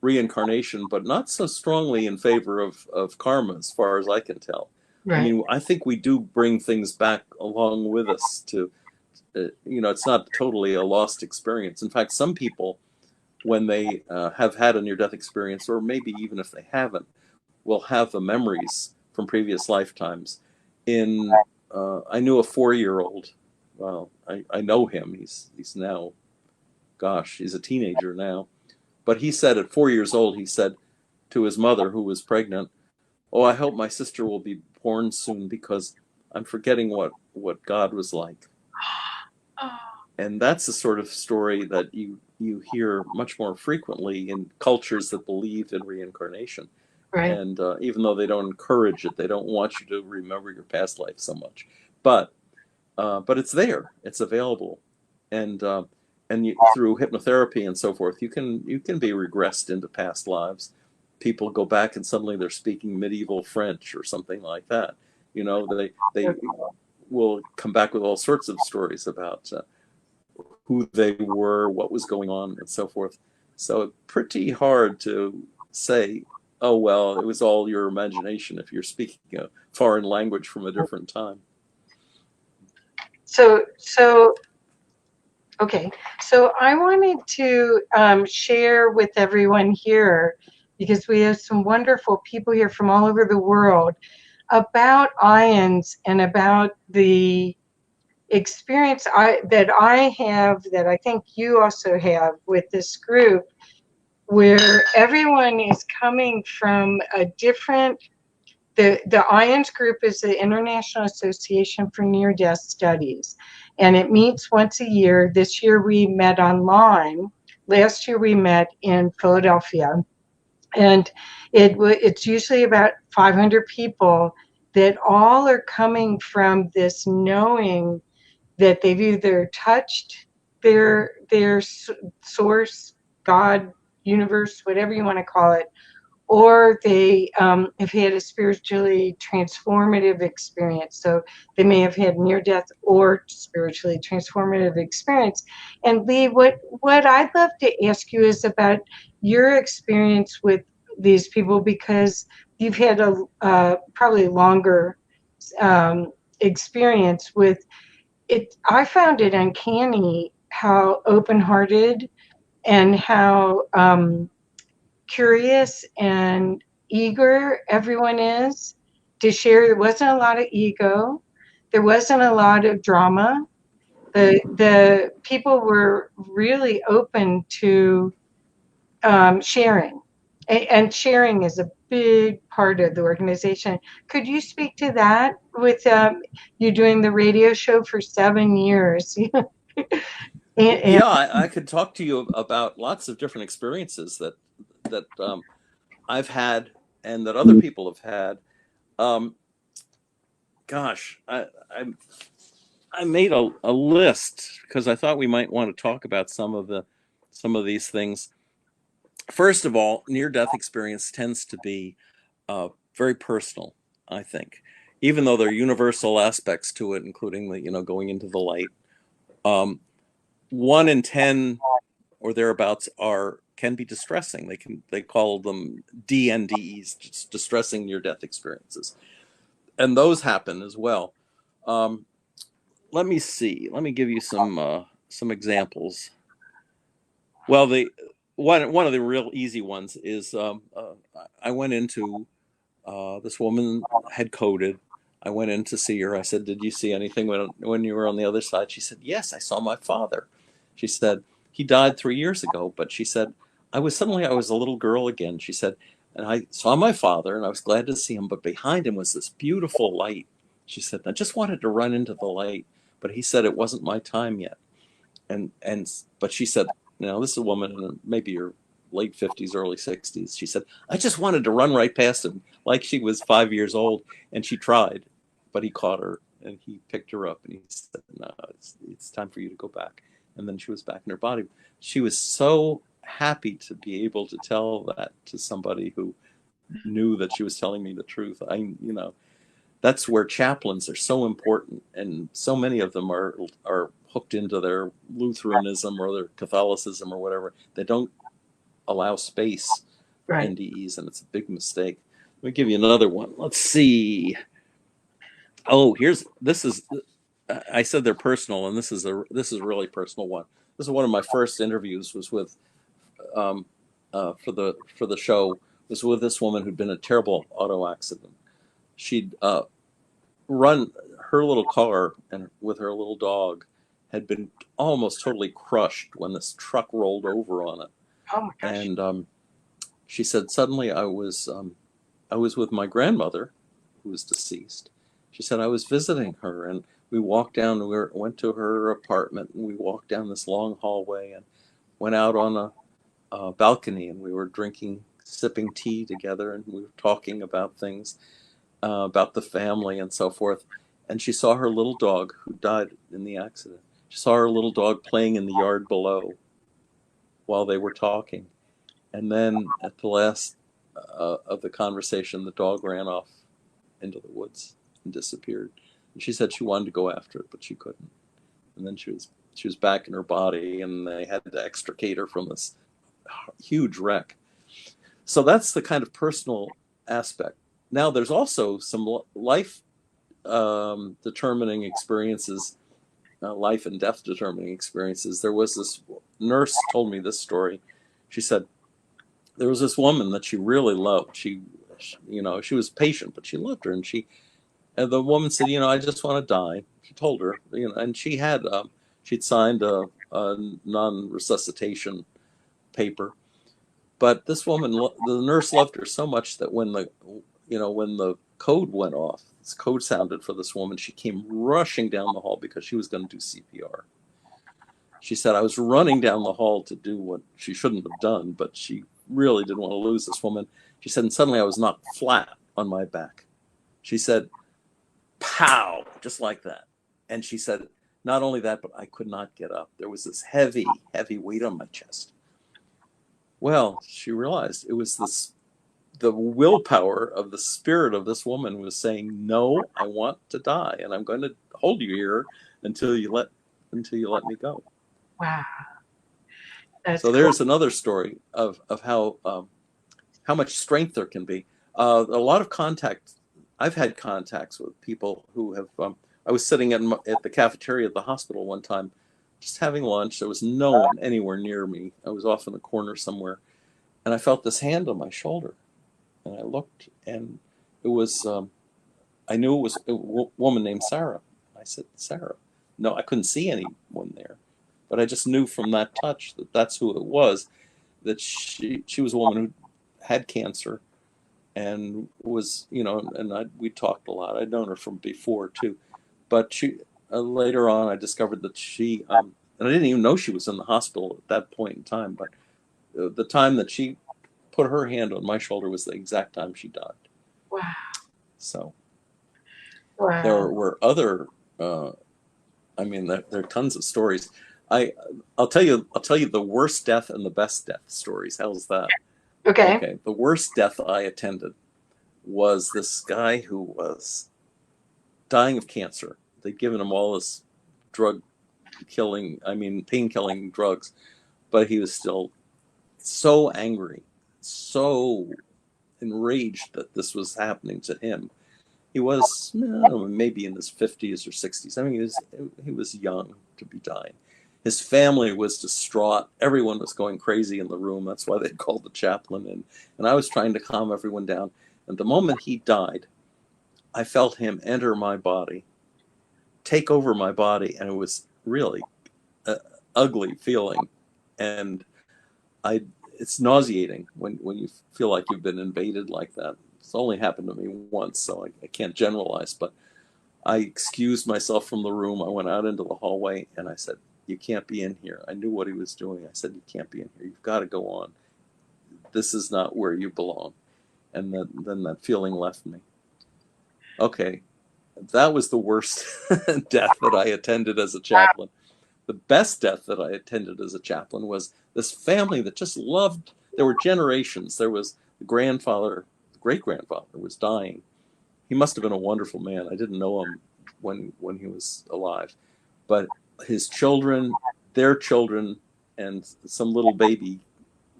reincarnation, but not so strongly in favor of karma, as far as I can tell. Right. I mean, I think we do bring things back along with us to, it's not totally a lost experience. In fact, some people, when they have had a near-death experience, or maybe even if they haven't, will have the memories from previous lifetimes. I knew a 4-year-old. Well, I know him. He's now, he's a teenager now. But he said at 4 years old, he said to his mother, who was pregnant, "Oh, I hope my sister will be born soon because I'm forgetting what God was like." And that's the sort of story that you hear much more frequently in cultures that believe in reincarnation. Right. And even though they don't encourage it, they don't want you to remember your past life so much. But it's there, it's available, and through hypnotherapy and so forth, you can be regressed into past lives. People go back and suddenly they're speaking medieval French or something like that. They will come back with all sorts of stories about who they were, what was going on, and so forth. So pretty hard to say, oh, well, it was all your imagination if you're speaking a foreign language from a different time. Okay. So I wanted to share with everyone here, because we have some wonderful people here from all over the world, about ions and about the experience that I have, that I think you also have with this group, where everyone is coming from a different, the IONS group is the International Association for Near-Death Studies, and it meets once a year. This year we met online. Last year we met in Philadelphia, and it's usually about 500 people that all are coming from this knowing that they've either touched their source, God, universe, whatever you want to call it, or they have had a spiritually transformative experience. So they may have had near-death or spiritually transformative experience. And Lee, what I'd love to ask you is about your experience with these people, because you've had a probably longer experience with it. I found it uncanny how open-hearted and how curious and eager everyone is. to share. There wasn't a lot of ego. There wasn't a lot of drama. There wasn't a lot of, you know, just, everyone was The people were really open to sharing, and sharing is a big part of the organization. Could you speak to that with you doing the radio show for 7 years? Yeah, I could talk to you about lots of different experiences that I've had and that other people have had. Um, gosh, I made a list because I thought we might want to talk about some of these things. First of all, near-death experience tends to be very personal, I think, even though there are universal aspects to it, including the going into the light. 1 in 10 or thereabouts can be distressing. They call them DNDEs, distressing near-death experiences, and those happen as well. Let me see. Let me give you some examples. Well, one of the real easy ones is I went into this woman had coded. I went in to see her. I said, "Did you see anything when you were on the other side?" She said, "Yes, I saw my father." She said, "He died 3 years ago," but she said, I was a little girl again." She said, "And I saw my father and I was glad to see him, but behind him was this beautiful light." She said, "I just wanted to run into the light, but he said it wasn't my time yet." But she said, this is a woman in maybe her late 50s, early 60s. She said, "I just wanted to run right past him like she was 5 years old." And she tried, but he caught her and he picked her up and he said, "No, it's time for you to go back." And then she was back in her body. She was so happy to be able to tell that to somebody who knew that she was telling me the truth. That's where chaplains are so important, and so many of them are hooked into their Lutheranism or their Catholicism or whatever. They don't allow space for Right. NDEs, and it's a big mistake. Let me give you another one. Let's see. Oh, I said they're personal, and this is a really personal one. This is one of my first interviews. Was with for the show, was with this woman who'd been in a terrible auto accident. She'd run her little car and with her little dog had been almost totally crushed when this truck rolled over on it. Oh my gosh. And she said, "Suddenly I was with my grandmother, who was deceased." She said, "I was visiting her, and we walked down. Went to her apartment, and we walked down this long hallway, and went out on a balcony, and we were sipping tea together, and we were talking about things, about the family and so forth. And she saw her little dog, who died in the accident. She saw her little dog playing in the yard below while they were talking. And then at the last of the conversation, the dog ran off into the woods and disappeared. And she said she wanted to go after it, but she couldn't. And then she was back in her body, and they had to extricate her from this huge wreck. So that's the kind of personal aspect. Now, there's also some life determining experiences, life and death determining experiences. There was this nurse told me this story. She said there was this woman that she really loved. She was patient, but she loved her. And the woman said, "I just want to die." She told her, and she'd signed a non-resuscitation paper. But this woman, the nurse loved her so much that when the code went off, this code sounded for this woman, she came rushing down the hall because she was going to do CPR. She said, "I was running down the hall to do what she shouldn't have done, but she really didn't want to lose this woman." She said, "And suddenly I was knocked flat on my back." She said, "Pow," just like that. And she said, not only that, but I could not get up. There was this heavy, heavy weight on my chest. Well, she realized it was the willpower of the spirit of this woman was saying, "No, I want to die, and I'm going to hold you here until you let me go." Wow. That's So there's another story of how much strength there can be. A lot of contact. I've had contacts with people who have. I was sitting at the cafeteria at the hospital one time, just having lunch. There was no one anywhere near me. I was off in the corner somewhere, and I felt this hand on my shoulder, and I looked, and it was. I knew it was a woman named Sarah. I said, "Sarah." know, I couldn't see anyone there, but I just knew from that touch that that's who it was, that she was a woman who had cancer and was, you know, and we talked a lot. I'd known her from before too, but she, later on I discovered that she, and I didn't even know she was in the hospital at that point in time, but the time that she put her hand on my shoulder was the exact time she died. Wow. So Wow. there were other, I mean, there are tons of stories. I'll tell you the worst death and the best death stories. How's that? Okay. Okay. The worst death I attended was this guy who was dying of cancer. They'd given him all this pain-killing drugs, but he was still so angry, so enraged that this was happening to him. He was, I don't know, maybe in his 50s or 60s. I mean, he was young to be dying. His family was distraught. Everyone was going crazy in the room. That's why they called the chaplain in. And I was trying to calm everyone down. And the moment he died, I felt him enter my body, take over my body. And it was really an ugly feeling. And it's nauseating when you feel like you've been invaded like that. It's only happened to me once, so I can't generalize. But I excused myself from the room. I went out into the hallway and I said, "You can't be in here." I knew what he was doing. I said, "You can't be in here. You've got to go on. This is not where you belong." And then that feeling left me. Okay, that was the worst death that I attended as a chaplain. The best death that I attended as a chaplain was this family that just loved. There were generations. There was the grandfather, the great-grandfather was dying. He must have been a wonderful man. I didn't know him when he was alive, but his children, their children, and some little baby,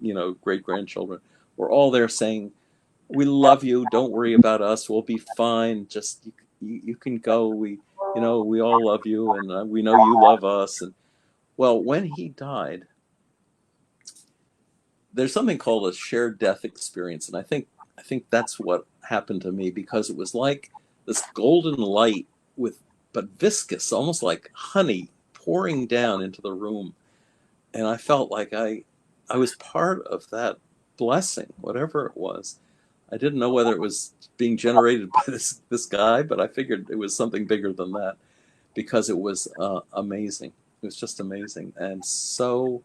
you know, great-grandchildren were all there saying, "We love you. Don't worry about us. We'll be fine. Just you can go. We all love you, and we know you love us." And well, when he died, there's something called a shared death experience, and I think that's what happened to me, because it was like this golden light but viscous, almost like honey, pouring down into the room, and I felt like I was part of that blessing, whatever it was. I didn't know whether it was being generated by this guy, but I figured it was something bigger than that, because it was amazing. It was just amazing, and so,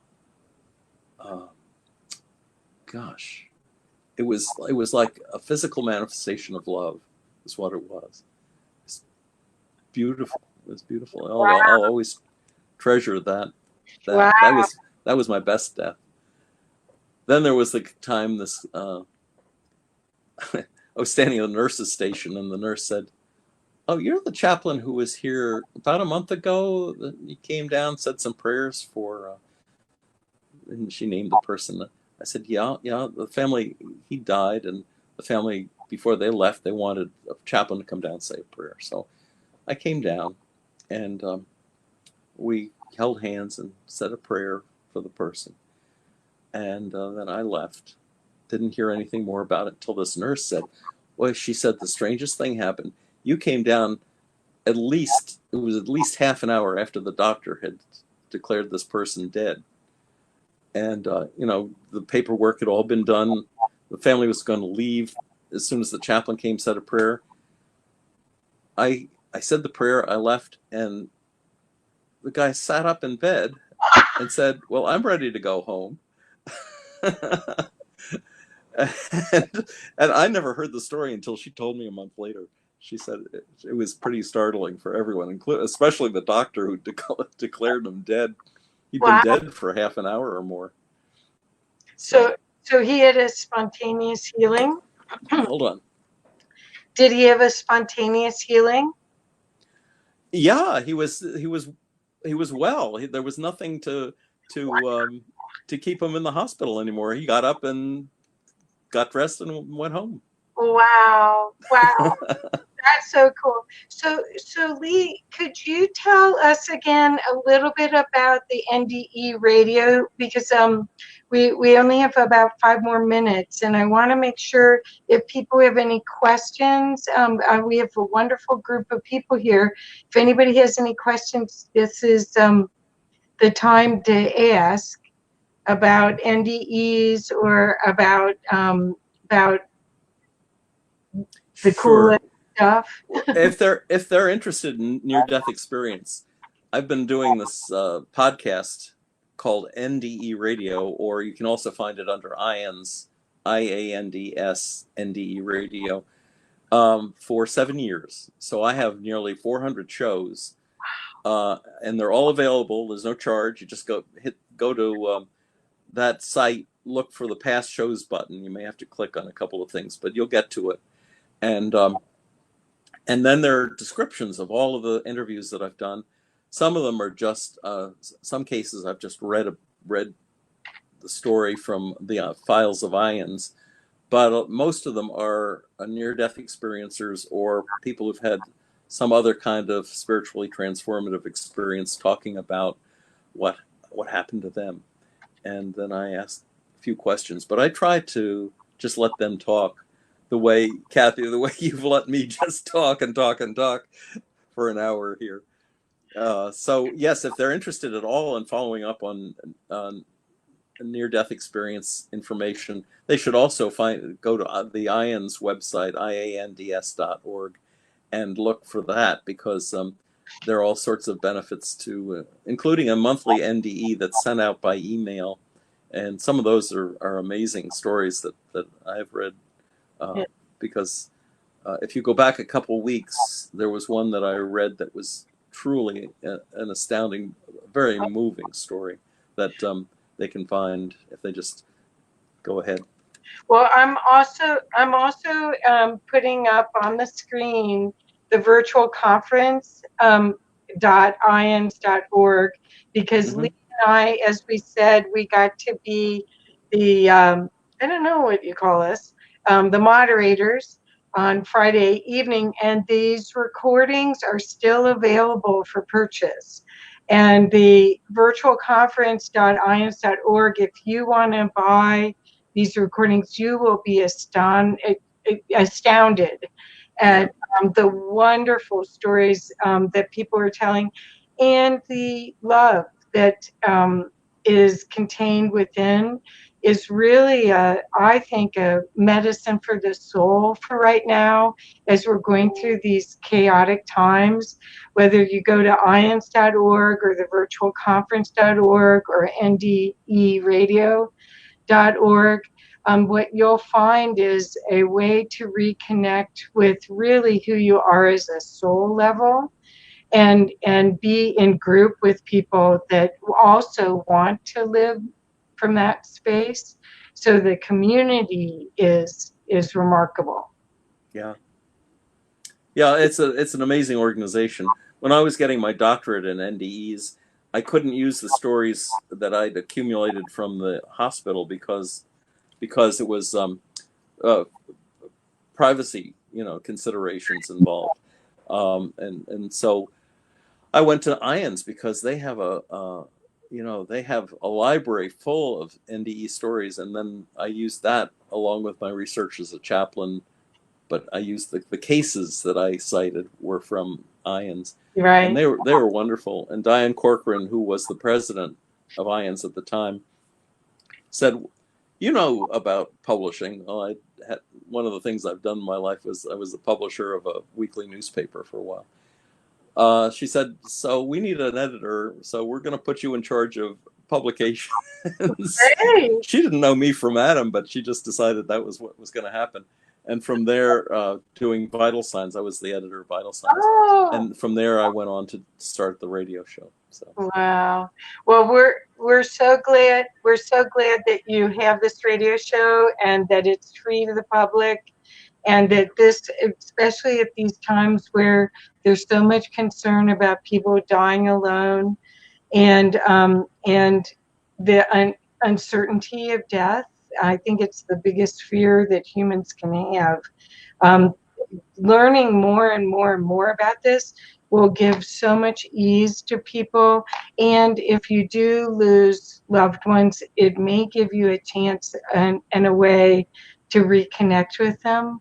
gosh, it was like a physical manifestation of love, is what it was. It's beautiful. It was beautiful. I'll always treasure that. Wow. That was my best death. Then there was the time I was standing at the nurse's station, and the nurse said, "Oh, you're the chaplain who was here about a month ago. You came down, said some prayers for," and she named the person. I said, yeah, the family, he died, and the family, before they left, they wanted a chaplain to come down and say a prayer. So I came down, and we held hands and said a prayer for the person. And then I left. Didn't hear anything more about it until this nurse said, well, she said, the strangest thing happened. You came down it was at least half an hour after the doctor had declared this person dead. And, the paperwork had all been done. The family was going to leave as soon as the chaplain came, said a prayer. I said the prayer, I left, and the guy sat up in bed and said, well, I'm ready to go home. and I never heard the story until she told me a month later. She said it was pretty startling for everyone, especially the doctor who declared him dead. He'd been dead for half an hour or more. So he had a spontaneous healing? Hold on. Did he have a spontaneous healing? Yeah, he was well. There was nothing to keep him in the hospital anymore. He got up and got dressed and went home. Wow. That's so cool. So Lee, could you tell us again a little bit about the NDE radio? Because we only have about 5 more minutes, and I want to make sure if people have any questions, we have a wonderful group of people here. If anybody has any questions, this is the time to ask about NDEs or about the Sure. coolest stuff. If they're interested in near-death experience, I've been doing this podcast called NDE Radio, or you can also find it under IANDS, IANDS, NDE Radio, for 7 years. So I have nearly 400 shows, and they're all available. There's no charge. You just go to that site, look for the past shows button. You may have to click on a couple of things, but you'll get to it. And then there are descriptions of all of the interviews that I've done. Some of them are just, some cases I've just read the story from the files of IANDS, but most of them are near-death experiencers or people who've had some other kind of spiritually transformative experience talking about what happened to them. And then I ask a few questions, but I try to just let them talk. The way, Kathy, the way you've let me just talk and talk and talk for an hour here. So yes, if they're interested at all in following up on near-death experience information, they should also go to the IANDS website, iands.org, and look for that, because there are all sorts of benefits to, including a monthly NDE that's sent out by email, and some of those are amazing stories that I've read. Because if you go back a couple weeks, there was one that I read that was truly an astounding, very moving story that they can find if they just go ahead. Well, I'm also putting up on the screen the virtual conference .ians.org, because Lee and I, as we said, we got to be the I don't know what you call us, the moderators on Friday evening, and these recordings are still available for purchase. And the virtual conference.ians.org, if you want to buy these recordings, you will be astounded at the wonderful stories that people are telling, and the love that is contained within is really, I think, a medicine for the soul for right now, as we're going through these chaotic times. Whether you go to ians.org or the virtualconference.org or NDEradio.org, what you'll find is a way to reconnect with really who you are as a soul level, and be in group with people that also want to live from that space. So the community is remarkable. Yeah, it's an amazing organization. When I was getting my doctorate in NDEs, I couldn't use the stories that I'd accumulated from the hospital because it was privacy, considerations involved, and so I went to IANDS because they have they have a library full of NDE stories, and then I used that along with my research as a chaplain. But I used the cases that I cited were from IANDS, right? And they were wonderful. And Diane Corcoran, who was the president of IANDS at the time, said, about publishing. Well, one of the things I've done in my life was I was the publisher of a weekly newspaper for a while. She said, so we need an editor, so we're going to put you in charge of publications. Hey. She didn't know me from Adam, but she just decided that was what was going to happen. And from there, doing Vital Signs, I was the editor of Vital Signs. Oh. And from there, I went on to start the radio show. So. Wow. Well, we're so glad that you have this radio show and that it's free to the public, and that this, especially at these times where there's so much concern about people dying alone, and the uncertainty of death. I think it's the biggest fear that humans can have. learning more and more and more about this will give so much ease to people. And if you do lose loved ones, it may give you a chance and a way to reconnect with them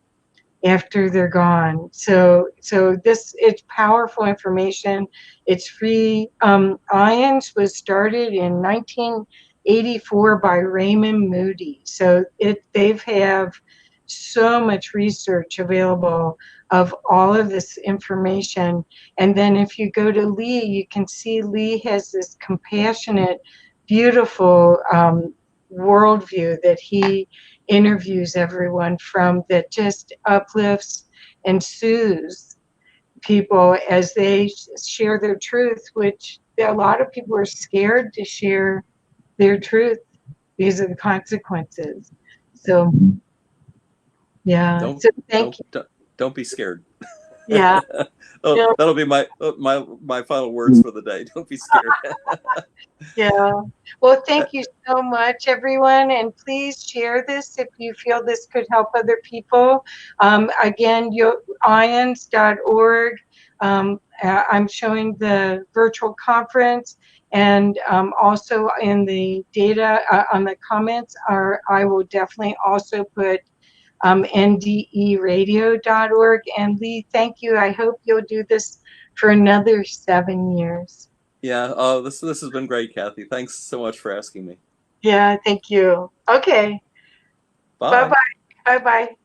after they're gone. So it's powerful information. It's free. IONS was started in 1984 by Raymond Moody. So they've have so much research available of all of this information. And then if you go to Lee, you can see Lee has this compassionate, beautiful worldview that he interviews everyone from, that just uplifts and soothes people as they share their truth, which a lot of people are scared to share their truth because of the consequences. So yeah, so thank you. Don't be scared. Yeah. Oh, that'll be my final words for the day. Don't be scared. Yeah. Well, thank you so much, everyone. And please share this if you feel this could help other people. Again, ions.org. I'm showing the virtual conference, and also in the data on the comments I will definitely also put NDERadio.org. And Lee, thank you. I hope you'll do this for another 7 years. Yeah, this has been great, Kathy. Thanks so much for asking me. Yeah, thank you. Okay. Bye. Bye-bye. Bye-bye.